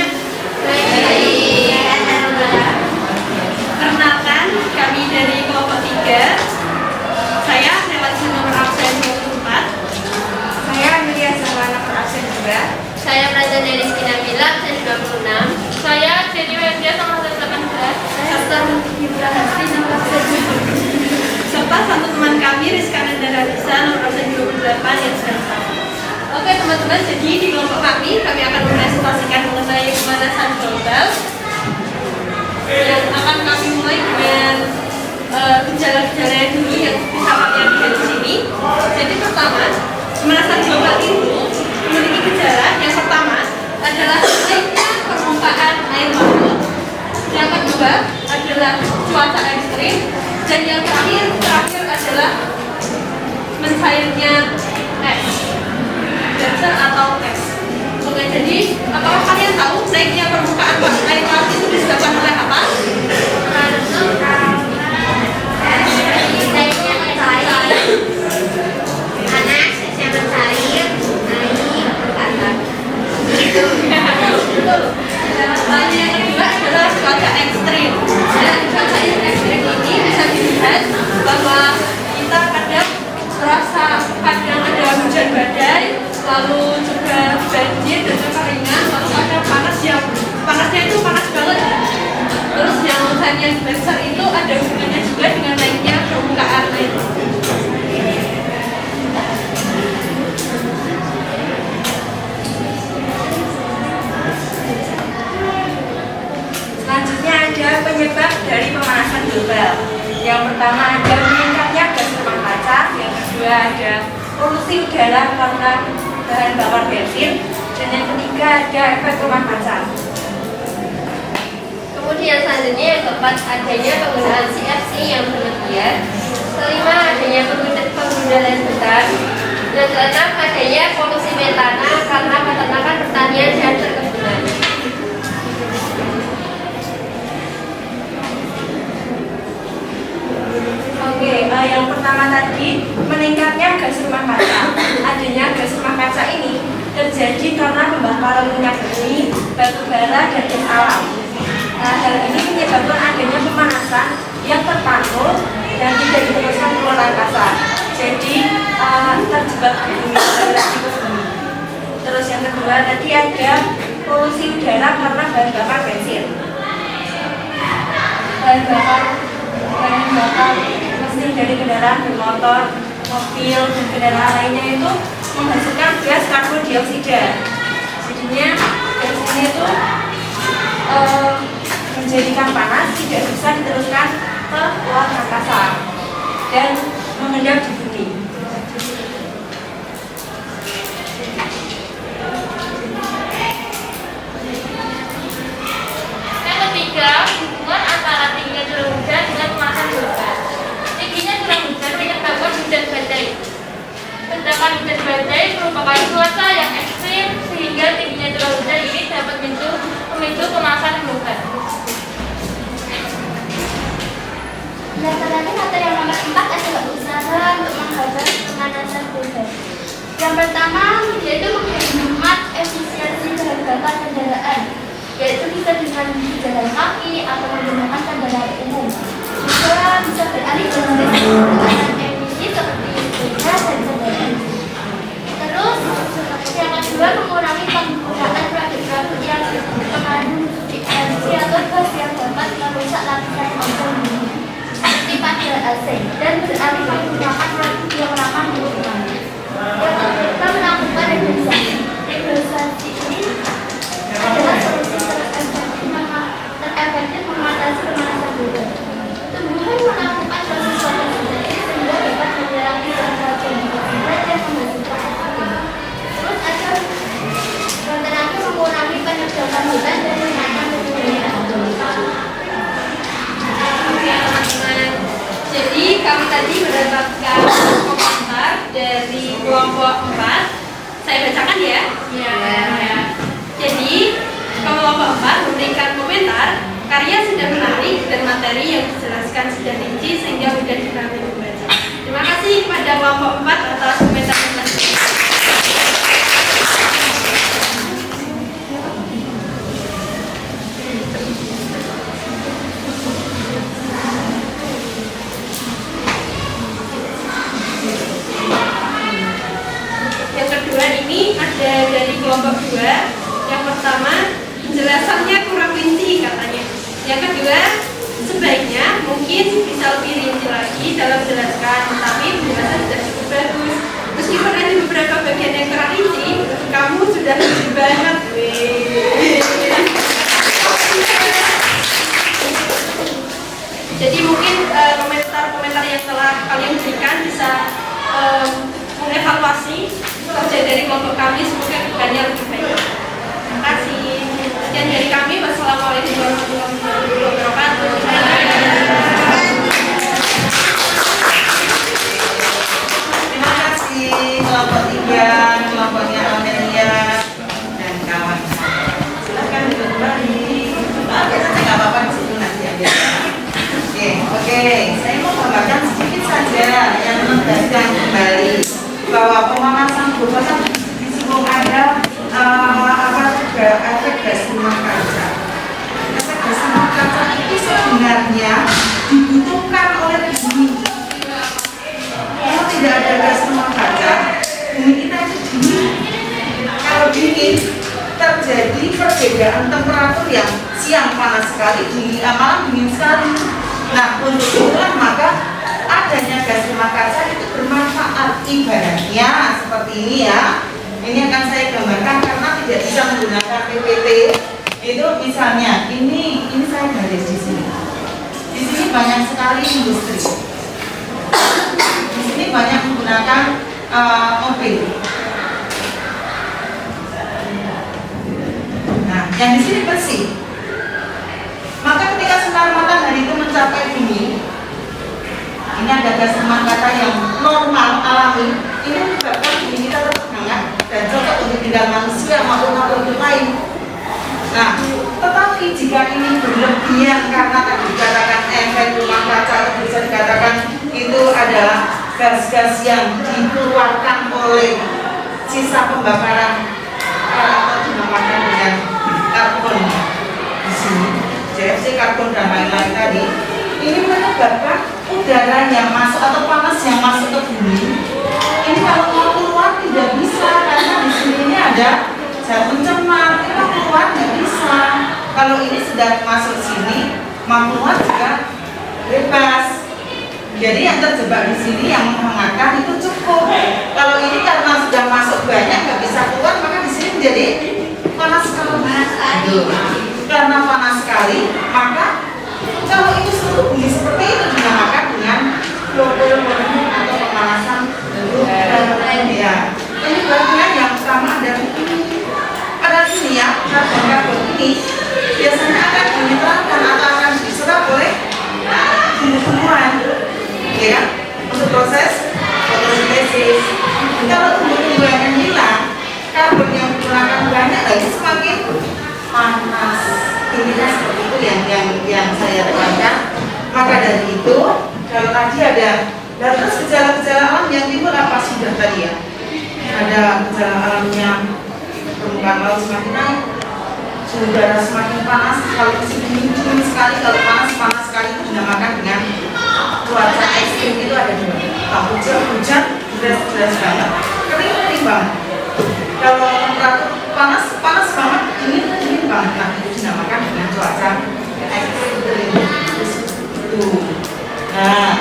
Perkenalkan, kami dari kelompok 3. Saya seleksi nomor absen 24. Saya Amelia Sarwana absen 2. Saya Raja Rizky Nabila, absen 26. Saya Jenny Wendya nomor 18. Serta Hibra Hasri, nomor absen 7. Serta satu teman kami Rizka Nandara Risa nomor absen 28 yang saya sama. Oke teman-teman, jadi di kelompok kami akan mempresentasikan mengenai pemanasan global yang akan kami mulai dengan gejala-gejala dulu yang bisa kalian lihat di sini. Jadi pertama, pemanasan global itu memiliki gejala. Yang pertama adalah naiknya permukaan air laut. Yang kedua adalah cuaca ekstrim. Dan yang terakhir adalah mencairnya es, dasar atau es. Oke, jadi apakah kalian tahu naiknya permukaan air laut itu disebabkan oleh apa? Naiknya air panas, esnya mencair, naik ke atas. Yang kedua adalah cuaca ekstrim. Dan cuaca ekstrim ini bisa dilihat bahwa kita kadang ada hujan badai, lalu juga banjir dan kekeringan, lalu kadang panasnya itu panas banget. Terus yang hujannya besar itu ada hubungannya juga dengan naiknya permukaan air. Selanjutnya ada penyebab dari pemanasan global. Yang pertama ada meningkatnya gas rumah kaca, yang kedua ada polusi udara karena bahan bakar bensin, dan yang ketiga ada efek rumah kaca. Kemudian selanjutnya yang keempat adanya penggunaan CFC yang berlebihan. Kelima adanya penggunaan besar. Dan keenam adanya polusi metana karena peternakan, pertanian, dan perkebunan. Oke, yang pertama tadi meningkatnya gas rumah kaca. Adanya gas rumah kaca ini terjadi karena pembakaran minyak bumi, batu bara, dan gas alam. Hal ini menyebabkan adanya pemanasan yang terpantul dan tidak diteruskan ke luar angkasa. Jadi terjebak di bumi, terjebak di bumi. Terus yang kedua tadi ada polusi udara karena bahan bakar bensin. Bahan bakar mesin dari kendaraan bermotor, mobil, dan kendaraan lainnya itu menghasilkan gas karbon dioksida. Jadinya gas ini itu menjadikan panas, tidak bisa diteruskan ke luar angkasa dan mengendap di bumi. Yang ketiga, hubungan antara tingginya curah hujan dengan pemanasan global. Tingginya curah hujan menyebabkan hujan badai. Sedangkan hujan badai merupakan cuaca yang ekstrim sehingga tingginya curah hujan ini dapat memicu pemanasan global. Laki-laki materi yang nomor 4 adalah usaha untuk menghambat pemanasan global. Yang pertama yaitu menghemat efisiensi bahan bakar kendaraan, yaitu bisa dengan berjalan kaki atau menggunakan kendaraan umum. Juga bisa beralih dengan penggunaan emisi seperti gas dan kendaraan. Terus yang kedua mengurangi penggunaan produk-produk yang mengandung emisi atau gas yang dapat merusak lapisan ozon bumi, seperti panel AC, dan beralih menggunakan produk yang ramah lingkungan. Yang ketiga melakukan reboisasi. Reboisasi ini adalah solusi terefektif mengatasi pemanasan global. Tumbuhan melakukan proses fotosintesis sehingga dapat menyerang zat racun dan menghasilkan oksigen. Terus ada yang terakhir mengurangi penebangan hutan dan menanam pembunuhan. Oke teman-teman, jadi kami tadi mendapatkan komentar dari kelompok 4. Saya bacakan ya. Jadi kelompok 4 memberikan komentar, karya sudah menarik dan materi yang dijelaskan sudah rinci sehingga mudah dipahami. kelompok 2, yang pertama penjelasannya kurang rinci katanya. Yang kedua, sebaiknya mungkin bisa lebih rinci lagi dalam menjelaskan, tapi penjelasan sudah cukup bagus. Meskipun ada beberapa bagian yang kurang rinci, kamu sudah lebih banget. Jadi mungkin komentar-komentar yang telah kalian berikan bisa mengevaluasi kerja dari kelompok kami, semoga kedepannya lebih baik. Terima kasih. Sekian dari kami. Wassalamualaikum warahmatullahi wabarakatuh. Terima kasih kelompok 3, kelompoknya Amelia dan kawan. Silakan duduk kembali. Biasanya nggak apa-apa di situ nanti aja. Oke, saya mau tambahkan sedikit saja yang menegaskan kembali bahwa pemanasan global disinggung ada juga efek gas rumah kaca. Efek gas rumah kaca itu sebenarnya dibutuhkan oleh bumi. Kalau tidak ada gas rumah kaca, bumi kita itu dingin. Kalau dingin, terjadi perbedaan temperatur yang siang panas sekali, malam dingin sekali. Nah, untuk itulah maka adanya gas rumah kaca itu bermanfaat. Ibaratnya seperti ini ya. Ini akan saya gambarkan karena tidak bisa menggunakan PPT. Itu misalnya ini saya garis di sini. Di sini banyak sekali industri. Di sini banyak menggunakan mobil. Nah, yang di sini bersih. Maka ketika sinar matahari itu mencapai bumi, ini ada gas rumah kaca yang normal alami, ini menyebabkan bumi kita tetap hangat dan cocok untuk tinggal manusia maupun makhluk lain. Nah, tetapi jika ini berlebihan karena tadi dikatakan efek rumah kaca, atau bisa dikatakan itu adalah gas-gas yang dikeluarkan oleh sisa pembakaran atau dinamakan dengan karbon di sini. CFC, karbon dan lain-lain tadi, ini menyebabkan udara yang masuk atau panas yang masuk ke bumi. Ini kalau mau keluar tidak bisa karena di sini ada zat pencemar. Ini mau keluar tidak bisa. Kalau ini sudah masuk sini, mau keluar juga bebas. Jadi yang terjebak di sini yang menghangatkan itu cukup. Kalau ini karena sudah masuk banyak nggak bisa keluar, maka di sini menjadi panas sekali. Karena panas sekali, maka kalau itu seluruh bumi seperti itu dinamakan dengan global warming atau pemanasan global. Ya, ini bagian yang pertama ada ini. Pada sini ya, karbon ini biasanya akan dinitralkan atau akan diserap oleh tumbuh-tumbuhan, ya, untuk proses fotosintesis. Kalau tumbuh-tumbuhan yang hilang, karbon yang digunakan banyak lagi semakin panas. Inilah seperti itu yang saya tekankan. Maka dari itu, kalau tadi ada terus gejala-gejala alam yang timbul apa sudah tadi ya? Ada gejala alamnya permukaan laut semakin naik, suhu udara semakin panas. Kalau dingin sekali, kalau panas sekali itu dinamakan dengan cuaca ekstrim. Itu ada dua. Hujan deras banget, kering banget. Kalau temperatur panas banget, dingin banget. Nah, itu dinamakan dengan cuaca ekstrim. Nah,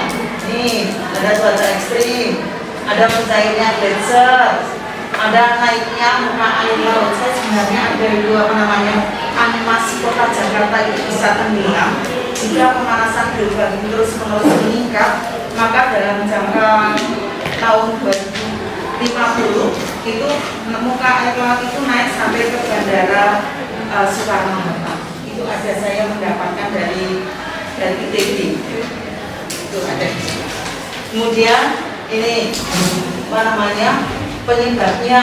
ini ada cuaca ekstrim, ada mencairnya gletser, ada naiknya muka air laut. Saya sebenarnya ada dua animasi kota Jakarta itu bisa tenggelam jika pemanasan global ini terus-menerus meningkat. Maka dalam jangka tahun 2050 itu muka air laut itu naik sampai ke bandara Soekarno-Hatta. Itu ada saya mendapatkan dari ITB. Itu ada. Kemudian ini penyebabnya meningkatnya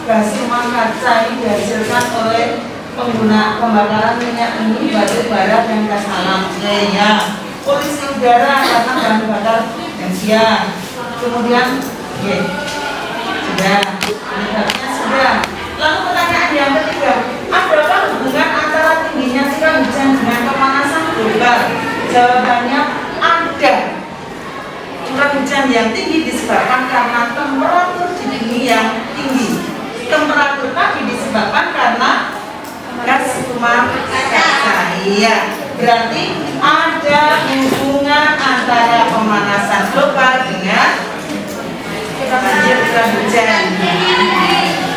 gas rumah kaca ini dihasilkan oleh pembakaran minyak bumi, batu bara dan gas alam. Ya, polusi udara karena bahan bakar gasian. Kemudian, sudah, penyebabnya sudah. Lalu pertanyaan yang ketiga, adakah hubungan antara tingginya curah hujan dengan pemanasan global? Jawabannya ada. curah hujan yang tinggi disebabkan karena temperatur di bumi yang tinggi. Temperatur tadi disebabkan karena gas rumah kaca. Iya, berarti ada hubungan antara pemanasan global dengan banjir curah hujan.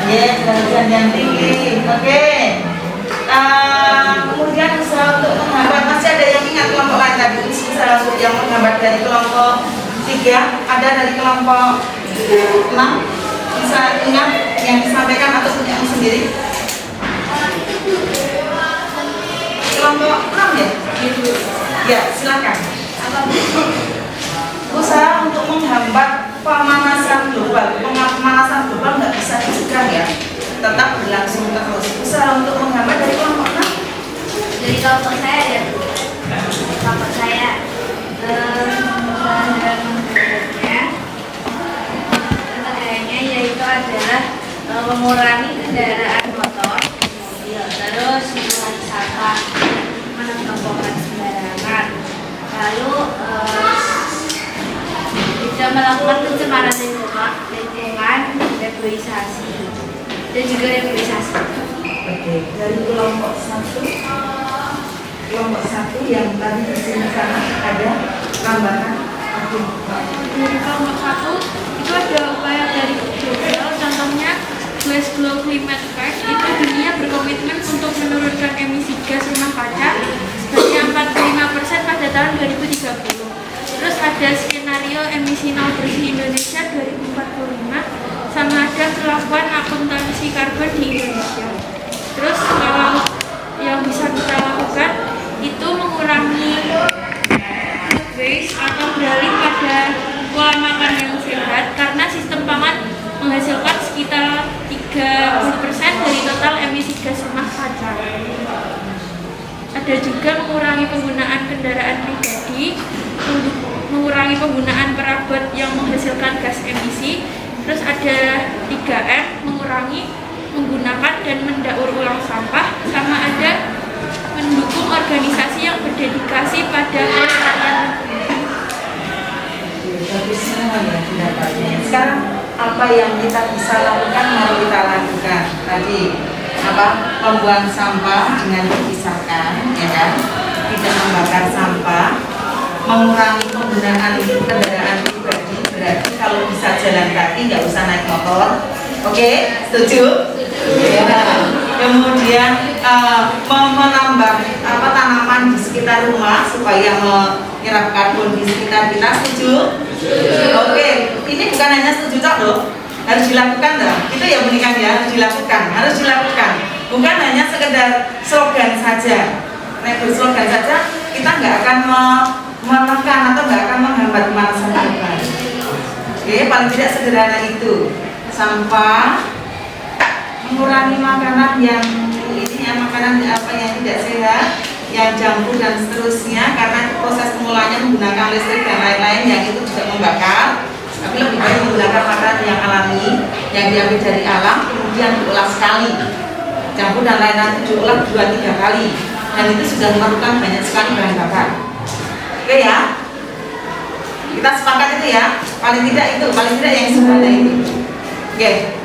Ya, curah hujan yang tinggi. Oke. Kemudian usaha untuk menghambat, masih ada yang ingat kelompok lain tadi? Usaha untuk yang menghambat dari kelompok 3, ada dari kelompok 6, bisa ingat yang disampaikan atau punya sendiri? Kelompok 6 ya? Ya, silakan. Usaha untuk menghambat pemanasan global. Pemanasan global nggak bisa dicegah ya, tetap berlangsung terus. Usaha untuk menghambat dari kelompok 6? Dari kelompok saya ya. Kelompok saya kayaknya yaitu adalah mengurangi kendaraan motor, terus mengurangi sampah, menempatkan sembarangan, lalu tidak melakukan pencemaran lingkungan, reboisasi dan juga reboisasi. Oke, dari kelompok 1 yang tadi di sini sana ada tambahan. Dari kelompok 1 itu ada upaya dari global, contohnya Glasgow Climate Pact. Itu dunia berkomitmen untuk menurunkan emisi gas rumah kaca sebanyak 45% pada tahun 2030. Terus ada skenario emisi nol bersih Indonesia 2045, sama ada kelakuan akuntansi karbon di Indonesia. Terus kalau yang bisa kita lakukan itu mengurangi food waste atau beralih pada pola makan yang sehat, karena sistem pangan menghasilkan sekitar 30% dari total emisi gas rumah kaca. Ada juga mengurangi penggunaan kendaraan pribadi, mengurangi penggunaan perabot yang menghasilkan gas emisi. Terus ada 3M, mengurangi, menggunakan dan mendaur ulang sampah, sama ada mendukung organisasi yang berdedikasi pada pelestarian lingkungan. Bagus semua ya pendapatnya. Sekarang apa yang kita bisa lakukan, mari kita lakukan. Tadi apa, membuang sampah dengan dipisahkan, ya kan? Tidak membakar sampah, mengurangi penggunaan kendaraan pribadi, berarti kalau bisa jalan kaki nggak usah naik motor. Oke, setuju? Ya. Kemudian menambah tanaman di sekitar rumah supaya menyerap karbon di sekitar kita, setuju? Oke, ini bukan hanya setuju cok loh, harus dilakukan loh. Itu ya menikah ya, harus dilakukan. Bukan hanya sekedar slogan saja. Nah, berslogan saja kita nggak akan menekan atau nggak akan menghambat pemanasan global. Oke, paling tidak sederhana itu. Sampah, mengurangi makanan yang makanan apa yang tidak sehat, yang junk food dan seterusnya, karena proses pengolahannya menggunakan listrik dan lain-lain yang itu juga membakar. Tapi lebih baik menggunakan makanan yang alami, yang diambil dari alam, kemudian diolah sekali. Junk food dan lain-lain itu diolah 2-3 kali, dan itu sudah memerlukan banyak sekali bahan bakar. Oke ya, kita sepakat itu ya, paling tidak yang sebenarnya itu. Oke.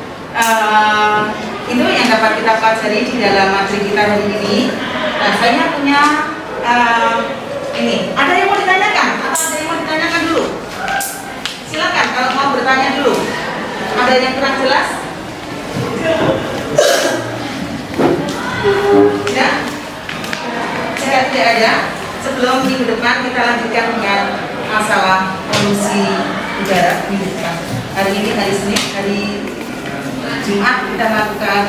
Itu yang dapat kita pelajari di dalam materi kita hari ini. Nah, saya punya ini. Ada yang mau ditanyakan? Atau ada yang mau ditanyakan dulu? Silakan kalau mau bertanya dulu. Ada yang kurang jelas? Ya? Jika tidak ada, sebelum minggu depan kita lanjutkan dengan masalah polusi udara minggu depan. Hari ini hari Senin, hari Jumat kita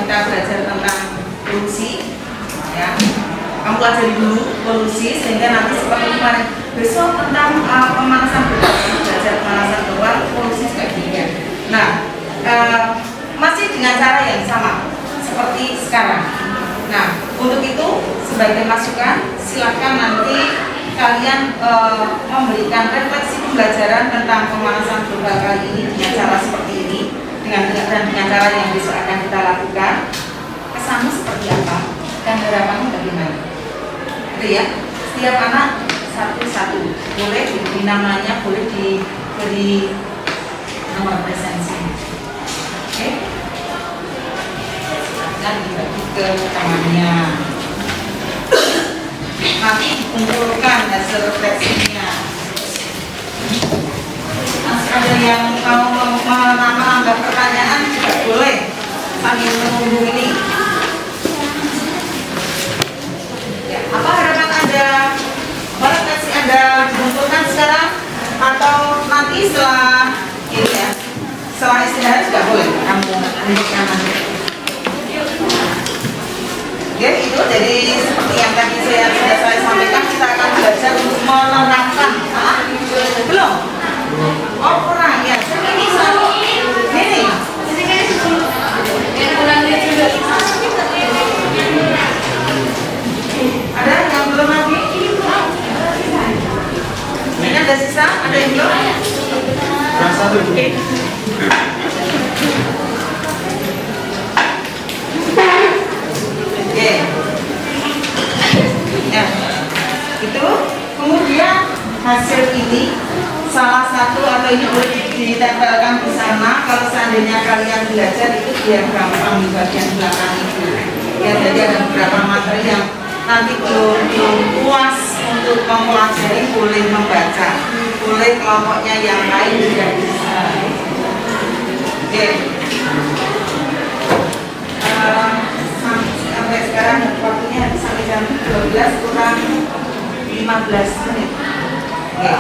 belajar tentang polusi, ya. Kamu pelajari dulu polusi sehingga nanti seperti kemarin besok tentang pemanasan global, belajar pemanasan global, polusi juga demikian. Nah, masih dengan cara yang sama seperti sekarang. Nah, untuk itu sebagai masukan silakan nanti kalian memberikan refleksi pembelajaran tentang pemanasan global kali ini dengan cara seperti ini. Dengan cara yang besok akan kita lakukan, kesannya seperti apa dan harapannya bagaimana, gitu ya. Setiap anak satu-satu, boleh diberi namanya, boleh beri nomor presensi. Oke, dan dibagi ke tangannya. Nanti dikumpulkan hasil refleksinya. Masih ada yang mau menambah pertanyaan juga boleh sambil menunggu ini. Ya, apa harapan Anda? Apa refleksi Anda dikumpulkan sekarang atau nanti setelah ini ya? Setelah istirahat juga boleh kamu tunjukkan nanti. Oke, itu jadi seperti yang tadi sudah saya sampaikan, kita akan belajar untuk menerapkan. Belum? Oh kurang ya. Ini. Ada yang belum lagi? Ini ada sisa? Ada yang belum? Kurang satu. Oke. Ya. Itu kemudian hasil ini salah satu atau ini boleh ditempelkan di sana kalau seandainya kalian belajar itu biar gampang di bagian belakang itu. Ya, jadi ada beberapa materi yang nanti belum puas untuk mempelajari boleh membaca, boleh kelompoknya yang lain juga bisa. Oke. Sampai sekarang waktunya sampai jam 12 kurang 15 menit. Oke.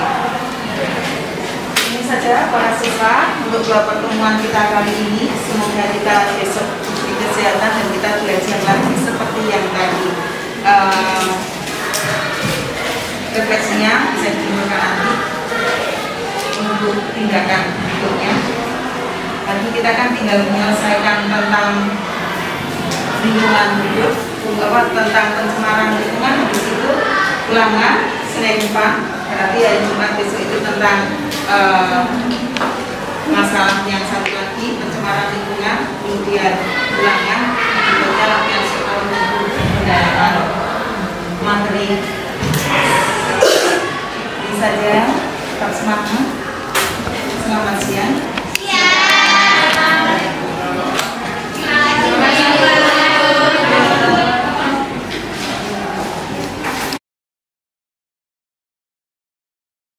Ini saja para siswa untuk dua pertemuan kita kali ini. Semoga kita besok di kesehatan dan kita belajar lagi seperti yang tadi. Refleksinya bisa ditimbulkan nanti untuk tindakan berikutnya. Nanti kita kan tinggal menyelesaikan tentang lingkungan hidup, tentang pencemaran lingkungan. Habis itu ulangan Senin depan, berarti hari Jumat besok itu tentang masalah yang satu lagi, pencemaran lingkungan. Kemudian ulangan berikutnya latihan soal untuk pendataan materi. Ini saja, tetap semangat. Selamat siang.